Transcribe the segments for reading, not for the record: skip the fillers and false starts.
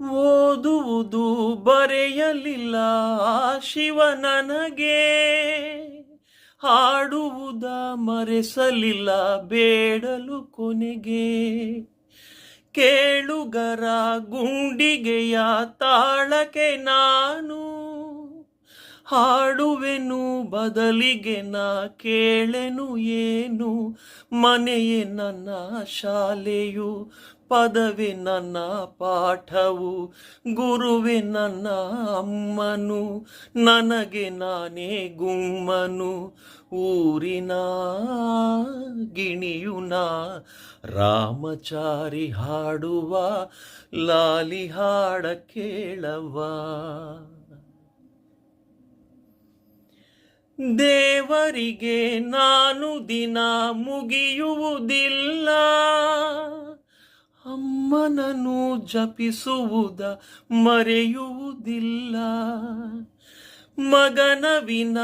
ಓದುವುದು ಬರೆಯಲಿಲ್ಲ ಶಿವ ನನಗೆ, ಹಾಡುವುದ ಮರೆಸಲಿಲ್ಲ ಬೇಡಲು ಕೊನೆಗೆ. ಕೇಳುಗರ ಗುಂಡಿಗೆಯ ತಾಳಕ್ಕೆ ನಾನು ಹಾಡುವೆನು, ಬದಲಿಗೆ ನಾ ಕೇಳೆನು ಏನು. ಮನೆಯೇ ನನ್ನ ಶಾಲೆಯು, ಪದವೇ ನನ್ನ ಪಾಠವು, ಗುರುವೇ ನನ್ನ ಅಮ್ಮನು, ನನಗೆ ನಾನೇ ಗುಮ್ಮನು. ಊರಿನ ಗಿಣಿಯುನ ರಾಮಚಾರಿ ಹಾಡುವ ಲಾಲಿ ಹಾಡ ಕೇಳವ. ದೇವರಿಗೆ ನಾನು ದಿನ ಮುಗಿಯುವುದಿಲ್ಲ, ಅಮ್ಮನನ್ನು ಜಪಿಸುವುದ ಮರೆಯುವುದಿಲ್ಲ. ಮಗನ ವಿನ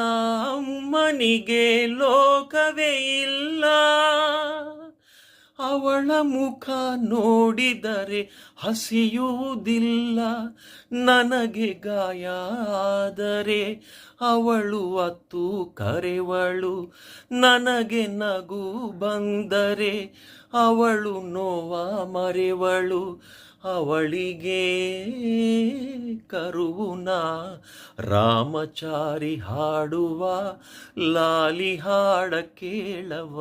ಅಮ್ಮನಿಗೆ ಲೋಕವೇ ಇಲ್ಲ, ಅವಳ ಮುಖ ನೋಡಿದರೆ ಹಸಿಯುವುದಿಲ್ಲ. ನನಗೆ ಗಾಯ ಆದರೆ ಅವಳು ಅತ್ತು ಕರೆವಳು, ನನಗೆ ನಗು ಬಂದರೆ ಅವಳು ನೋವ ಮರೆವಳು. ಅವಳಿಗೆ ಕರುವುನ ರಾಮಚಾರಿ ಹಾಡುವ ಲಾಲಿ ಹಾಡ ಕೇಳವ.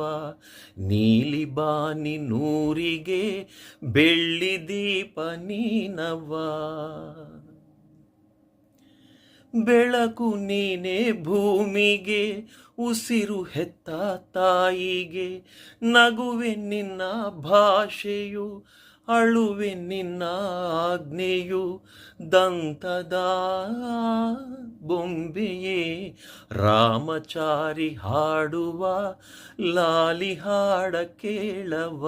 ನೀಲಿ ಬಾನಿ ನೂರಿಗೆ ಬೆಳ್ಳಿ ದೀಪ ನೀನವ, ಬೆಳಕು ನೀನೆ ಭೂಮಿಗೆ, ಉಸಿರು ಹೆತ್ತ ತಾಯಿಗೆ. ನಗುವೆ ನಿನ್ನ ಭಾಷೆಯು, ಅಳುವೆ ನಿನ್ನ ಆಜ್ಞೆಯು. ದಂತದ ಬೊಂಬೆಯೇ ರಾಮಚಾರಿ ಹಾಡುವ ಲಾಲಿ ಹಾಡ ಕೇಳವ.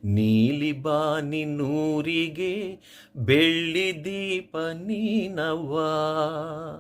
ನೀಲಿ ಬಾನಿ ನೂರಿಗೆ ಬೆಳ್ಳಿ ದೀಪ ನೀನವ.